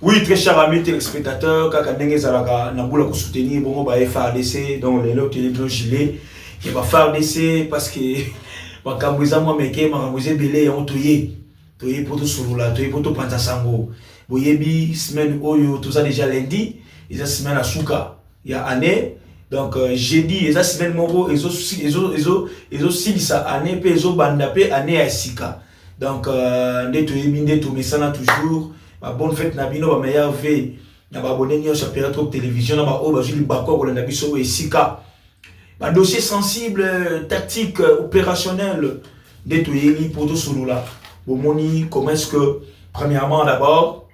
Oui, très cher ami téléspectateur, Kakandenge Zalaka, Naboula pour soutenir bon bah FARDC, donc les lots télévision gilet, qui va FARDC parce que ma kambuza moi meke ma kambuza belé on toyé pour tout souloula, toyé pour tout pantasango. Boyebi semaine oyo tout ça déjà lundi, et ça semaine à Souka, il y a année. Donc jeudi, et ça semaine moro, et aussi ça année pe ezo banda pe année à Sika. Donc nde toyebi nde to mesana toujours. Ma bonne fête Nabino, ma meilleure veille. Na ba abonné ni sur Pirato Télévision, na ba o ba juli bako ko na biso et Sika. Ma dossier sensible, tactique, opérationnel de Toyeli pour tout celui-là. Bomoni, comment est-ce que premièrement d'abord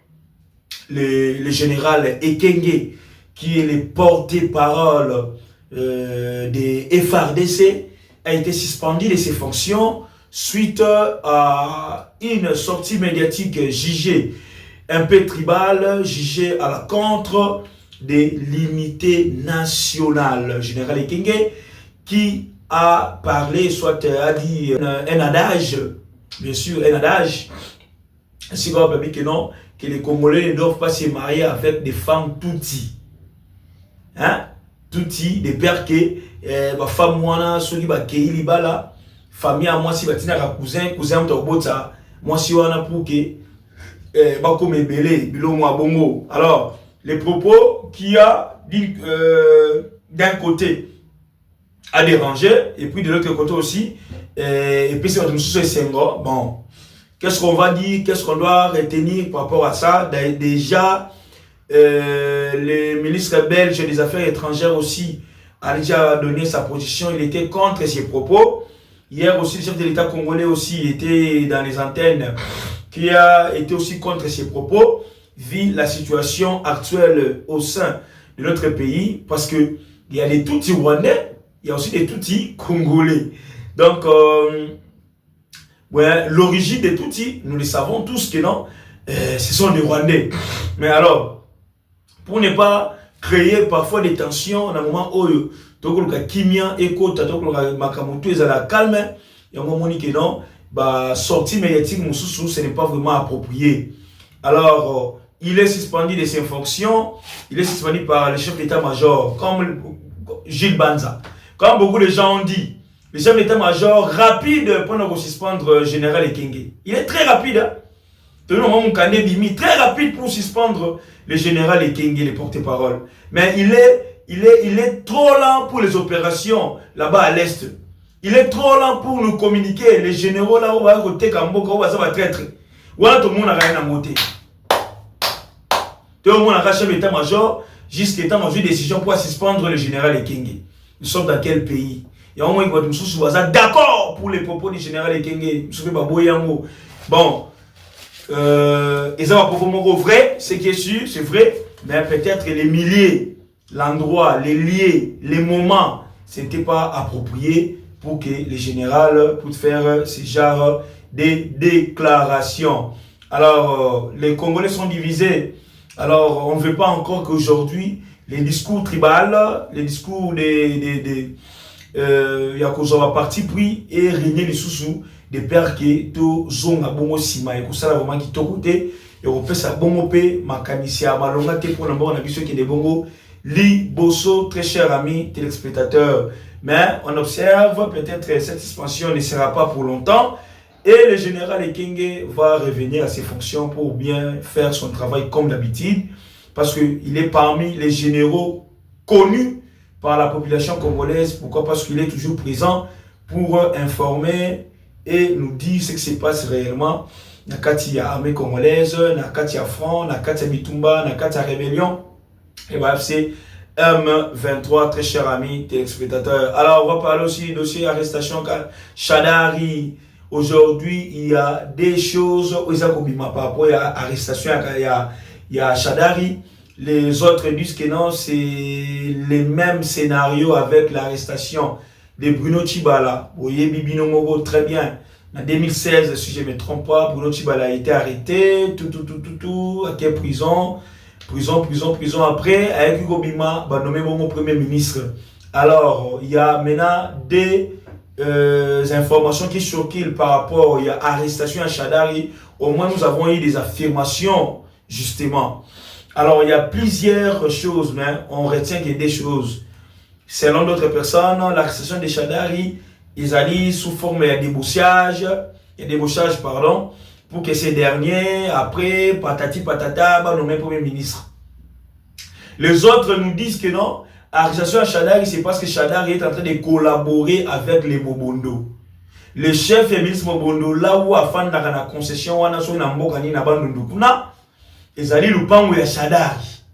le général Ekenge qui est le porte-parole des FARDC a été suspendu de ses fonctions suite à une sortie médiatique jugée un peu tribal, jugé à la contre des limités nationales. Général Ekenge qui a parlé, soit a dit un adage, bien sûr, un adage, ainsi qu'on a dit que non, que les Congolais ne doivent pas se marier avec des femmes touti. Hein? Touti, des pères que, ma femme, moi, ceux qui va kéi libala, famille à moi, si va tenir un cousin, moi, si on a pour que, alors, les propos qu'il y a d'un côté a dérangé, et puis de l'autre côté aussi, et puis c'est bon, qu'est-ce qu'on va dire, qu'est-ce qu'on doit retenir par rapport à ça? Déjà, le ministre belge des Affaires étrangères aussi a déjà donné sa position, il était contre ces propos. Hier aussi, le chef de l'État congolais aussi était dans les antennes, qui a été aussi contre ses propos, vu la situation actuelle au sein de notre pays, parce que il y a des Tutsis rwandais, il y a aussi des Tutsis congolais. Donc, ouais, l'origine des Tutsis, nous le savons tous que non, ce sont des Rwandais. Mais alors, pour ne pas créer parfois des tensions, dans un moment où Tokoloka Kimia et Kota, Tokoloka Makamoto, ils ont la calme, il y a un moment que non, bah, sortie médiatique, ce n'est pas vraiment approprié. Alors, il est suspendu de ses fonctions, il est suspendu par le chef d'état-major, comme Gilles Banza. Comme beaucoup de gens ont dit, le chef d'état-major rapide pour nous suspendre le général Ekenge. Il est très rapide. Hein? Très rapide pour suspendre le général Ekenge, les porte-parole. Mais il est trop lent pour les opérations là-bas à l'est. Il est trop lent pour nous communiquer. Les généraux là où va côté Kamboka, où va ça va traître. Voilà, tout le monde a rien à monter. Tout le monde a chef d'état-major, jusqu'à temps une décision pour suspendre le général Ekenge. Nous sommes dans quel pays? Il y a un moment où nous sommes d'accord pour les propos du général Ekenge. Bon, et ça va pour vrai, ce qui est sûr, c'est vrai, mais peut-être les milliers, l'endroit, les lieux, les moments, ce n'était pas approprié pour que les généraux puissent faire ce genre de déclarations. Alors, les Congolais sont divisés. Alors, on ne veut pas encore qu'aujourd'hui, les discours tribaux, les discours Yakozova parti pris et régner les sous des pères qui to zonga bongo sima et ça vraiment qui to côté et on peut ça bongo pe makanisia malonga te pour n'importe na biso qui des bongo li bosso très cher ami téléspectateur, mais on observe peut-être cette suspension ne sera pas pour longtemps et le général Ekenge va revenir à ses fonctions pour bien faire son travail comme d'habitude parce que il est parmi les généraux connus par la population congolaise. Pourquoi? Parce qu'il est toujours présent pour informer et nous dire ce qui se passe réellement. Nakati ya armée congolaise, nakati ya front, nakati ya Bitumba, nakati ya rébellion. Et bref, c'est M23, très cher ami téléspectateur. Alors, on va parler aussi du dossier arrestation Chadari. Aujourd'hui, il y a des choses par rapport à l'arrestation, il y a Chadari. Les autres disent que non, c'est les mêmes scénarios avec l'arrestation de Bruno Tshibala. Vous voyez, Bibino Mogo, très bien. En 2016, si je ne me trompe pas, Bruno Tshibala a été arrêté, à quelle prison? Prison. Après, avec Hugo Bima, nommé mon premier ministre. Alors, il y a maintenant des informations qui circulent par rapport à l'arrestation à Chadari. Au moins, nous avons eu des affirmations justement. Alors, il y a plusieurs choses, mais on retient que des choses. Selon d'autres personnes, l'arrestation de Shadari, ils allaient sous forme de débauchage, pardon, pour que ces derniers, après, patati patata, nommer Premier ministre. Les autres nous disent que non, l'arrestation de Shadari, c'est parce que Shadari est en train de collaborer avec les Mobondo. Le chef et ministre Mobondo, là où afin de la concession, on a son ambokani na bandundu. Ils allaient le pan où il y a Shadari.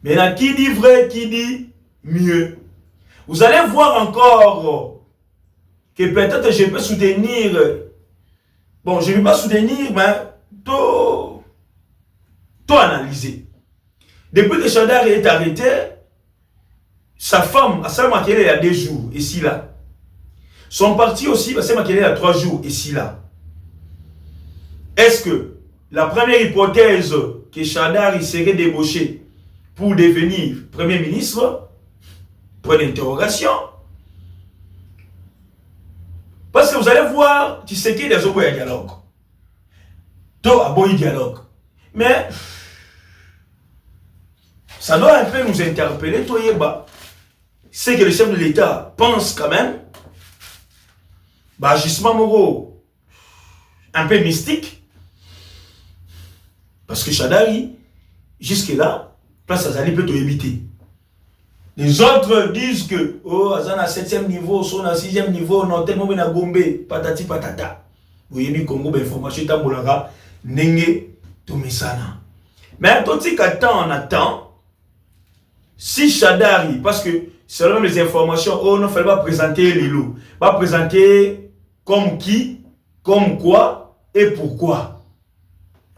Maintenant, qui dit vrai, qui dit mieux? Vous allez voir encore que peut-être je peux soutenir. Bon, je ne vais pas soutenir, mais tout analyser. Depuis que Shadari est arrêté, sa femme, Assala Makele, il y a 2 jours, ici là. Son parti aussi, Assala Makele, il y a 3 jours, ici là. Est-ce que la première hypothèse que Shadari serait débauché pour devenir Premier ministre, point d'interrogation. Parce que vous allez voir, tu sais qu'il y a des dialogue. Tout a beau dialogue. Mais, ça doit un peu nous interpeller, toi, Yeba. C'est que le chef de l'État pense quand même, bah, agissement Moro, un peu mystique. Parce que Shadari, jusque-là, place à Zali peut te éviter. Les autres disent que, oh, Azan à 7e niveau, son à 6e niveau, non, tellement bien à Gombe, patati patata. Vous voyez, du Congo, information, taboulaga, nenge, tomesana. Mais tout ce qu'attend, on attend, si Shadari, parce que selon les informations, oh, non, il ne fallait pas présenter les lots. Pas présenter comme qui, comme quoi et pourquoi.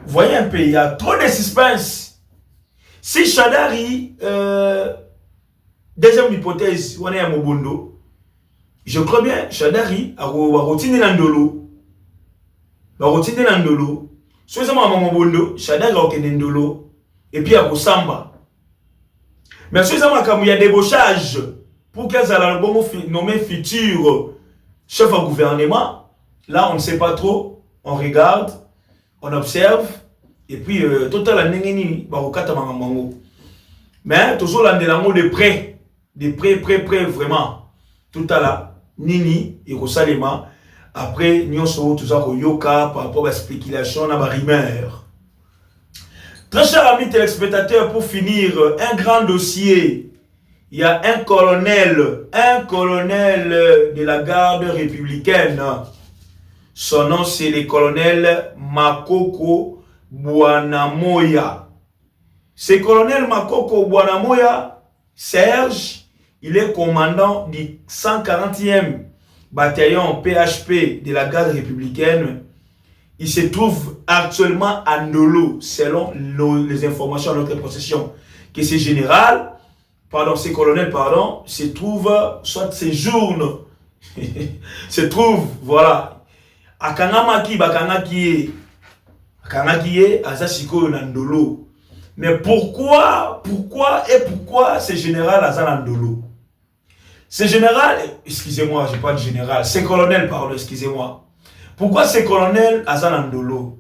Vous voyez un peu, il y a trop de suspense. Si Shadari, deuxième hypothèse, on est à Mobondo, je crois bien, Shadari a routiné l'andolo. La routine l'andolo. Soit ça m'a Mobondo, Shadari a routiné l'andolo. Et puis à Samba. Mais soit ça m'a il y a débauchage pour qu'elles aient le nommé futur chef au gouvernement. Là, on ne sait pas trop. On regarde. On observe, et puis, total la nengeni, barokata mangamango. Mais, toujours la ndelango de près, vraiment. Tout à la, nini, et Rosalema, après, nyonso, tout ça, yoka, par rapport à la spéculation, à la rumeur. Très chers amis téléspectateurs, pour finir, un grand dossier. Il y a un colonel de la garde républicaine. Son nom, c'est le colonel Makoko Bwanamoya. Ce colonel Makoko Bwanamoya, Serge, il est commandant du 140e bataillon PHP de la garde républicaine. Il se trouve actuellement à Ndolo, selon les informations à notre possession. Que ce général, ce colonel, se trouve, soit séjourne, se trouve, voilà, Akangamaki bakangaki azasiko nandolo. Mais pourquoi ce général azanandolo? Ce général, excusez-moi, je pas de général, ce colonel, pardon, excusez-moi. Pourquoi ce colonel azanandolo?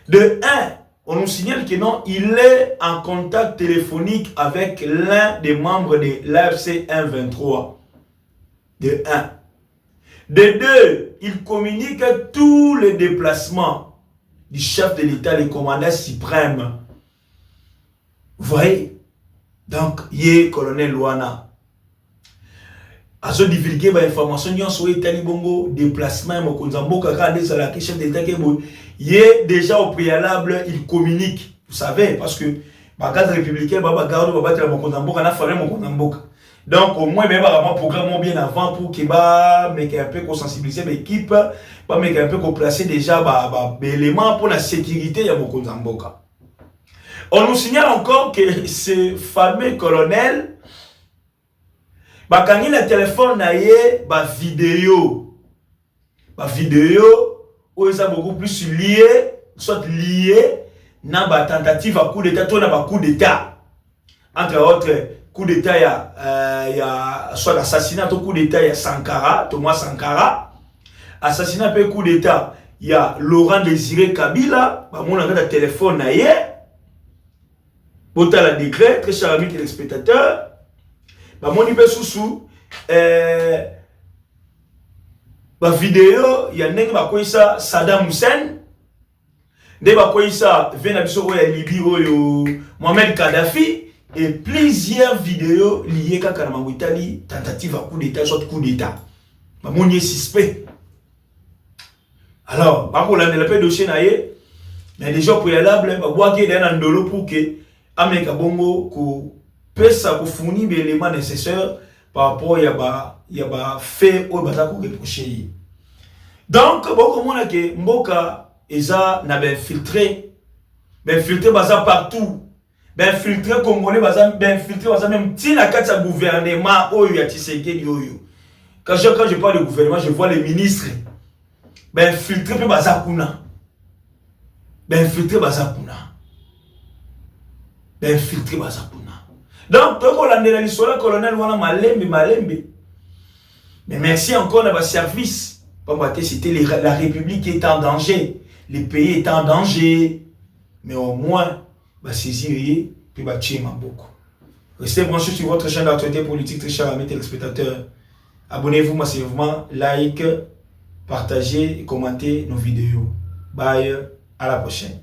De 1, on nous signale que non, il est en contact téléphonique avec l'un des membres de l'AFC 123. De 1. De 2, il communique tous les déplacements du chef de l'État, le commandant suprême. Vous voyez? Donc, il est colonel Luana. À ce divulguer l'information, il y a un bongo déplacement, chef d'État, il est déjà au préalable, il communique. Vous savez, parce que la garde républicaine, donc, au moins, même un programme bien avant pour qu'il mette un peu sensibiliser l'équipe, mettre un peu placer déjà des éléments pour la sécurité de Mokonzamboka. On nous signale encore que ce fameux colonel, quand il a le téléphone, il y a vidéo. Où ils sont beaucoup plus liés, soit liés, dans la tentative à coup d'État, tout dans coup d'État. Entre autres, coup d'État, il y a soit l'assassinat, au coup d'État, il y a Sankara, Thomas Sankara. Assassinat, puis coup d'État, il y a Laurent Désiré Kabila, mon a un téléphone naïe. Bota la décret, très cher ami téléspectateur. Mon ibe sous vidéo, il y a un ça Saddam Hussein. Des ça Venabiso ya Libye Mohamed Kadhafi et plusieurs vidéos liées à Italie, tentative à coup d'état, soit coup d'état. Mon est suspect. Alors, par contre, on a le dossier naïe, mais déjà préalable, on va qu'il y a un ndolo pour que Amérique Bongo peut fournir les éléments nécessaires par rapport à fait au batako reproché. Donc, bon, comme on a que Mboka Eza n'a bien filtré baza partout, bien filtré congolais baza bien filtré baza même si la carte gouvernement oyo ya Tshisekedi oyo. Quand je parle de gouvernement, je vois les ministres bien filtré pe baza kuna, bien filtré baza kuna, bien filtré baza kuna. Donc tout le monde a l'histoire colonel wana malembe. Mais merci encore à votre service. C'était la République qui est en danger. Les pays est en danger, mais au moins, saisir puis tuer beaucoup. Restez branchés sur votre chaîne d'actualité politique, très chers amis téléspectateurs. Abonnez-vous massivement, like, partagez et commentez nos vidéos. Bye, à la prochaine.